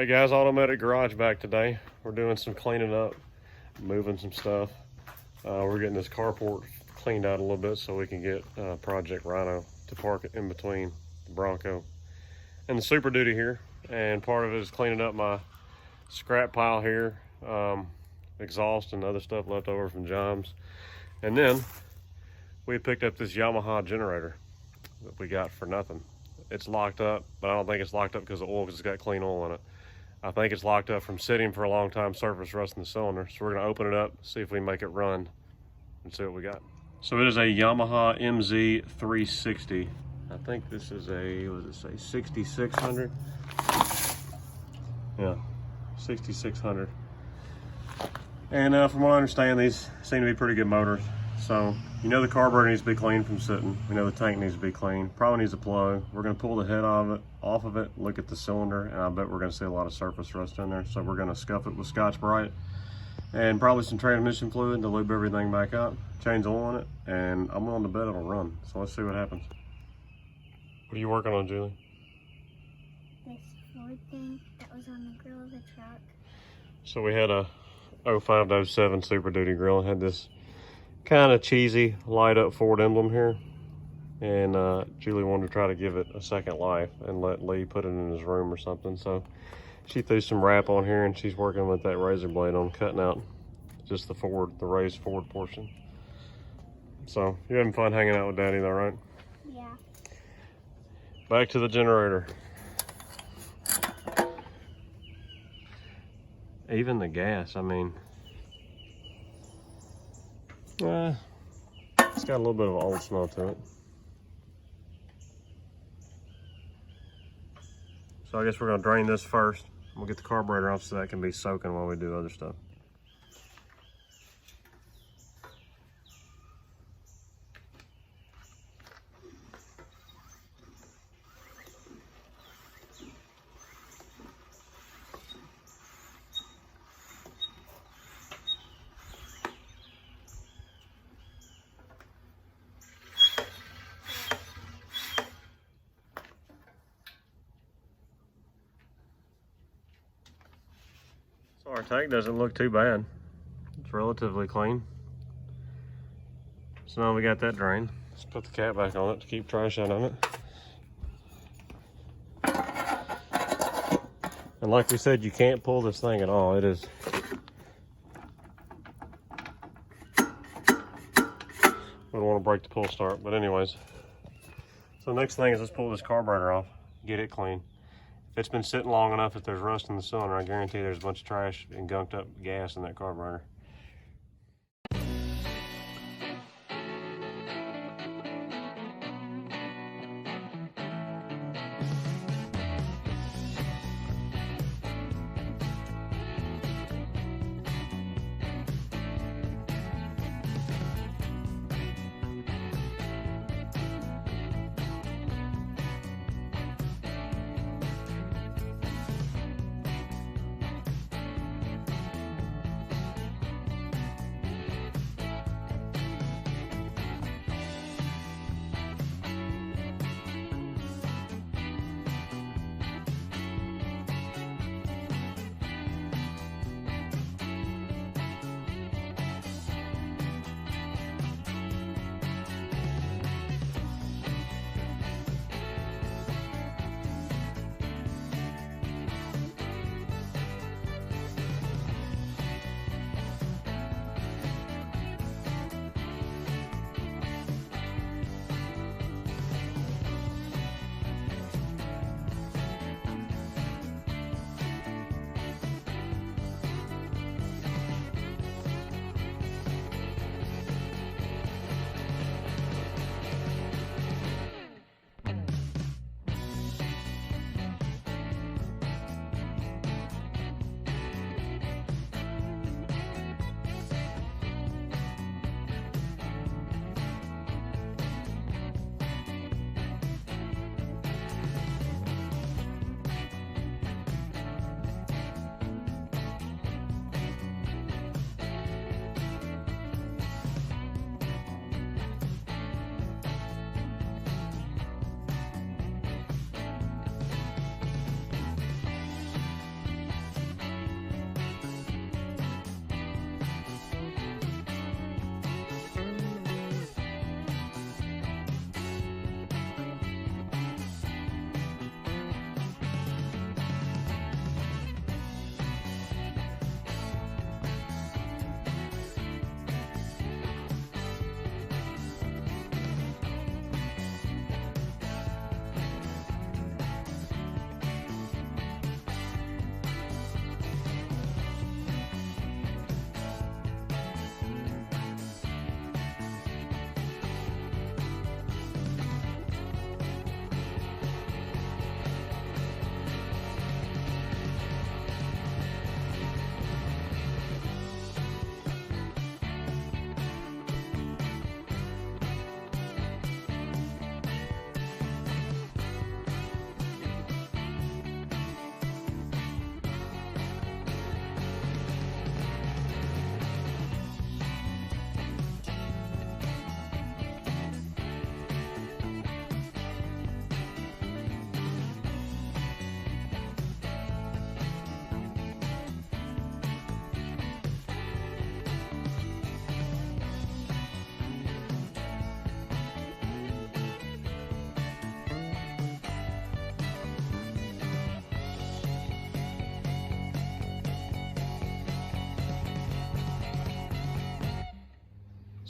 Hey guys, Automatic Garage back today. We're doing some cleaning up, moving some stuff. We're getting this carport cleaned out a little bit so we can get Project Rhino to park it in between the Bronco and the Super Duty here. And part of it is cleaning up my scrap pile here, exhaust and other stuff left over from Joms. And then we picked up this Yamaha generator that we got for nothing. It's locked up, but I don't think it's locked up because of oil, because it's got clean oil in it. I think it's locked up from sitting for a long time, surface rust in the cylinder. So we're gonna open it up, see if we can make it run, and see what we got. So it is a Yamaha mz360. I think this is a, what does it say, 6600? Yeah, 6600. And from what I understand, these seem to be pretty good motors. So, you know the carburetor needs to be cleaned from sitting. We know the tank needs to be cleaned. Probably needs a plug. We're gonna pull the head off of it, look at the cylinder, and I bet we're gonna see a lot of surface rust in there. So we're gonna scuff it with Scotch-Brite and probably some transmission fluid to lube everything back up, change the oil on it, and I'm willing to bet it'll run. So let's see what happens. What are you working on, Julie? This Ford thing that was on the grill of the truck. So we had a 05 to 07 Super Duty grill. It had this kind of cheesy light up Ford emblem here, and Julie wanted to try to give it a second life and let Lee put it in his room or something. So she threw some wrap on here and she's working with that razor blade on cutting out just the raised Ford portion. So you're having fun hanging out with Daddy though, right? Yeah. Back to the generator. Even the gas, I mean, it's got a little bit of an old smell to it. So I guess we're gonna drain this first. We'll get the carburetor off so that can be soaking while we do other stuff. So our tank doesn't look too bad. It's relatively clean. So now we got that drained. Let's put the cap back on it to keep trash out of it. And like we said, you can't pull this thing at all. It is. We don't want to break the pull start, but anyways. So the next thing is let's pull this carburetor off, get it clean. If it's been sitting long enough, if there's rust in the cylinder, I guarantee there's a bunch of trash and gunked up gas in that carburetor.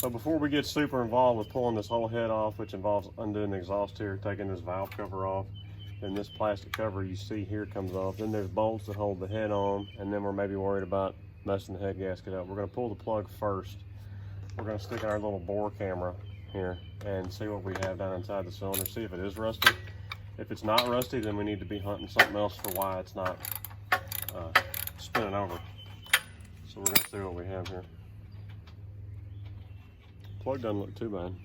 So before we get super involved with pulling this whole head off, which involves undoing the exhaust here, taking this valve cover off, then this plastic cover you see here comes off, then there's bolts that hold the head on, and then we're maybe worried about messing the head gasket up. We're gonna pull the plug first. We're gonna stick our little bore camera here and see what we have down inside the cylinder, see if it is rusty. If it's not rusty, then we need to be hunting something else for why it's not spinning over. So we're gonna see what we have here. Plug doesn't look too bad.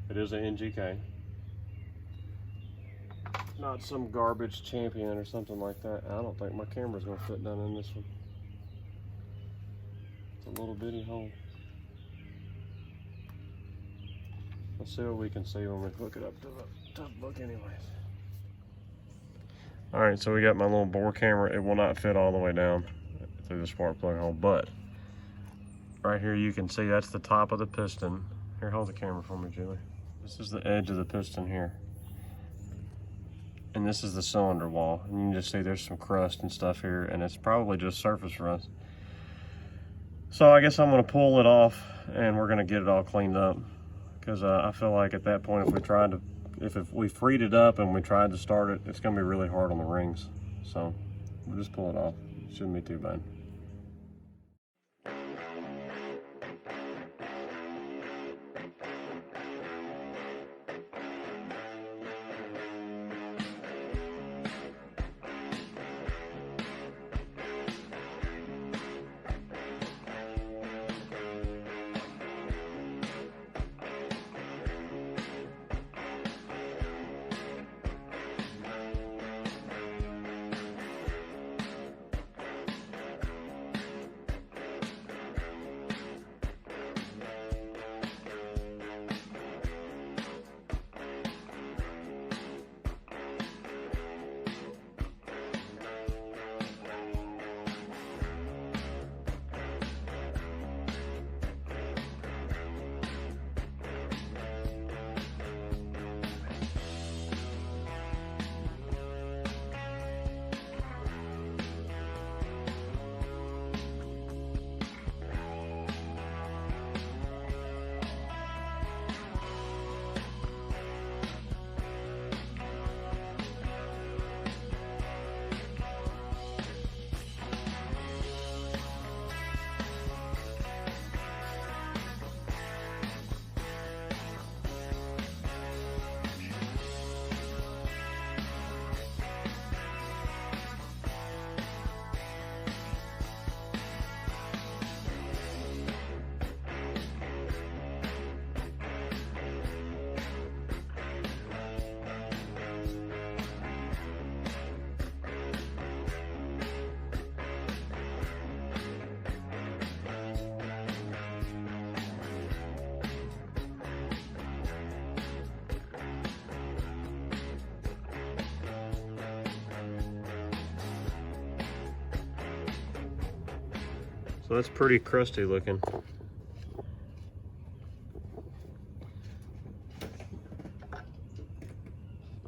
It is an NGK. Not some garbage Champion or something like that. I don't think my camera's gonna fit down in this one. It's a little bitty hole. Let's see what we can see when we hook it up to the top book anyways. All right, so we got my little bore camera. It will not fit all the way down through the spark plug hole, but right here you can see that's the top of the piston. Here, hold the camera for me, Julie. This is the edge of the piston here. And this is the cylinder wall. And you can just see there's some crust and stuff here, and it's probably just surface rust. So I guess I'm gonna pull it off and we're gonna get it all cleaned up. Because I feel like at that point, if we freed it up and we tried to start it, it's gonna be really hard on the rings. So we'll just pull it off. Shouldn't be too bad. So that's pretty crusty looking. I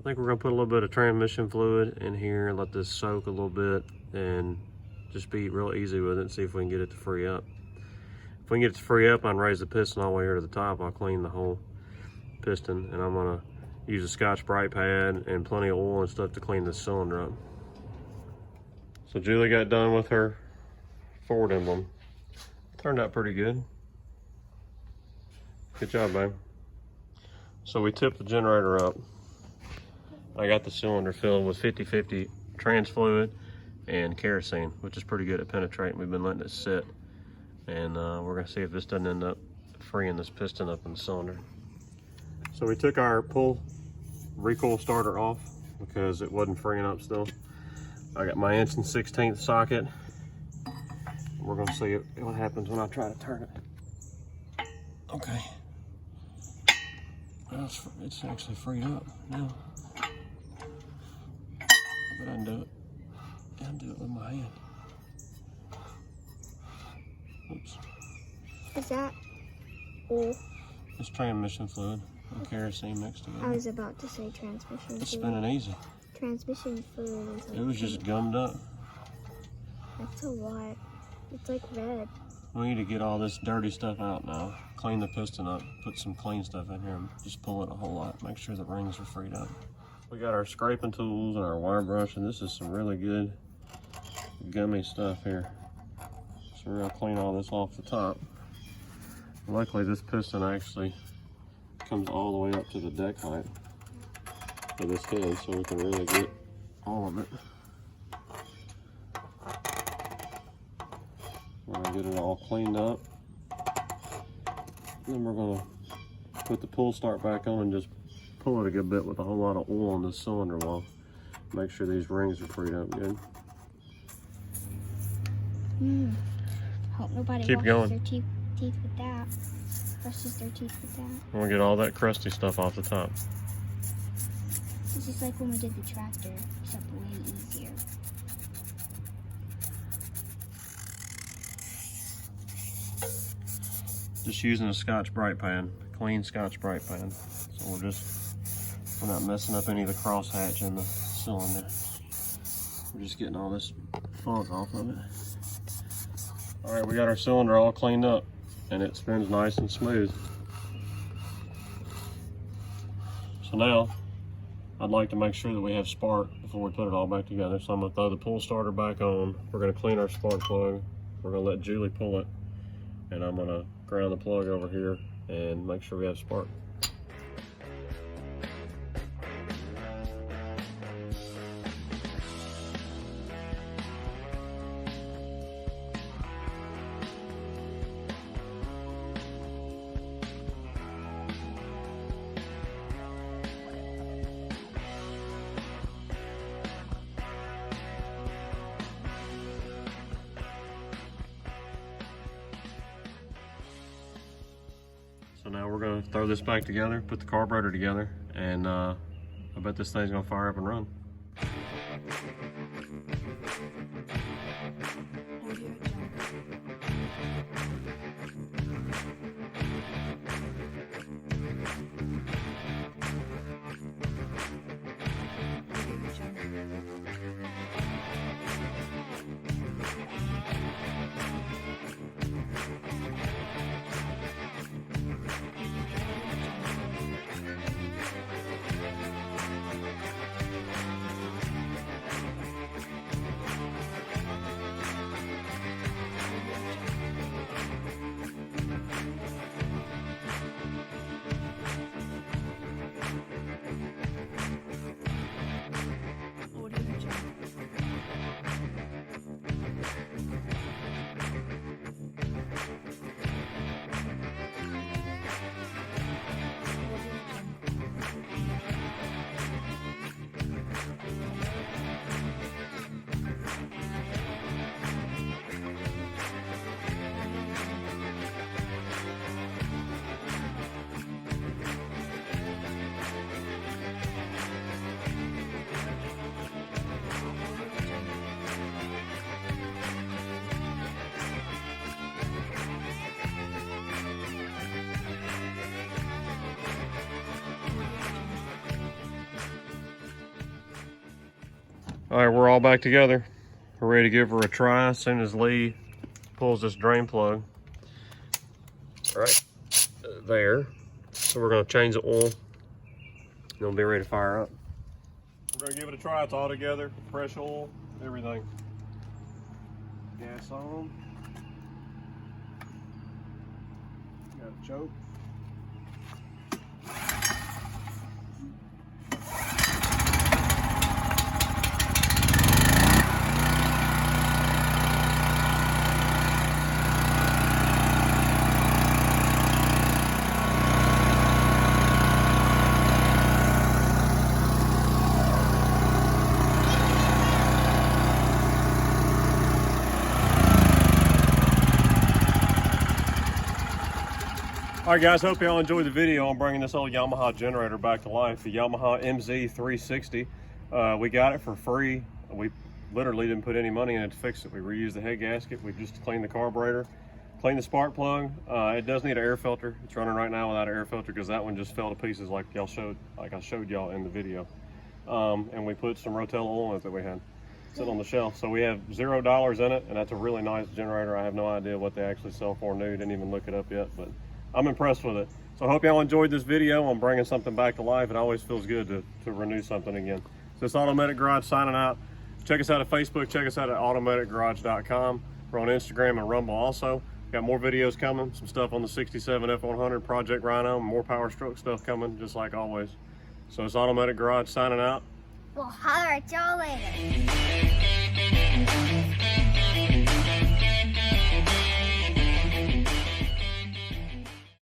think we're gonna put a little bit of transmission fluid in here and let this soak a little bit and just be real easy with it and see if we can get it to free up. If we can get it to free up, I'll raise the piston all the way here to the top. I'll clean the whole piston, and I'm gonna use a Scotch-Brite pad and plenty of oil and stuff to clean this cylinder up. So Julie got done with her Ford emblem. Turned out pretty good. Good job, babe. So we tipped the generator up. I got the cylinder filled with 50-50 trans fluid and kerosene, which is pretty good at penetrating. We've been letting it sit, and we're gonna see if this doesn't end up freeing this piston up in the cylinder. So we took our pull recoil starter off because it wasn't freeing up still. I got my 1/16 socket. We're gonna see what happens when I try to turn it. Okay. Well, it's actually freed up now. But I can do it. I can do it with my hand. Oops. Is that oil? It's transmission fluid and kerosene mixed together. I was about to say transmission fluid. It's spinning easy. Transmission fluid is like It was just gummed up. That's a lot. It's like red. We need to get all this dirty stuff out now. Clean the piston up, put some clean stuff in here, and just pull it a whole lot. Make sure the rings are freed up. We got our scraping tools and our wire brush, and this is some really good gummy stuff here. So we're gonna clean all this off the top. Luckily this piston actually comes all the way up to the deck height of this head, so we can really get all of it. We're gonna get it all cleaned up. Then we're gonna put the pull start back on and just pull it a good bit with a whole lot of oil on this cylinder wall. Make sure these rings are freed up good. Hope nobody Keep washes going. their teeth with that. Brushes their teeth with that. We're gonna get all that crusty stuff off the top. It's just like when we did the tractor, except way easier. Just using a Scotch-Brite pan, clean Scotch-Brite pan. So we're not messing up any of the crosshatch in the cylinder. We're just getting all this funk off of it. All right, we got our cylinder all cleaned up and it spins nice and smooth. So now, I'd like to make sure that we have spark before we put it all back together. So I'm gonna throw the pull starter back on. We're gonna clean our spark plug. We're gonna let Julie pull it. And I'm gonna ground the plug over here and make sure we have spark. So now we're gonna throw this back together, put the carburetor together, and I bet this thing's gonna fire up and run. All right, we're all back together. We're ready to give her a try as soon as Lee pulls this drain plug. Right there. So we're gonna change the oil. And we'll be ready to fire up. We're gonna give it a try. It's all together. Fresh oil, everything. Gas on. Got a choke. All right, guys, hope y'all enjoyed the video on bringing this old Yamaha generator back to life, the Yamaha mz360. We got it for free. We literally didn't put any money in it to fix it. We reused the head gasket. We just cleaned the carburetor, cleaned the spark plug. It does need an air filter. It's running right now without an air filter because that one just fell to pieces like I showed y'all in the video. And we put some Rotella oil in it that we had. sitting on the shelf. So we have $0 in it, and that's a really nice generator. I have no idea what they actually sell for new. Didn't even look it up yet, but I'm impressed with it. So I hope y'all enjoyed this video on bringing something back to life. It always feels good to renew something again. So it's Automatic Garage signing out. Check us out at Facebook. Check us out at automaticgarage.com. We're on Instagram and Rumble also. Got more videos coming. Some stuff on the 67 F100 Project Rhino. More Power Stroke stuff coming, just like always. So it's Automatic Garage signing out. We'll holler at y'all later.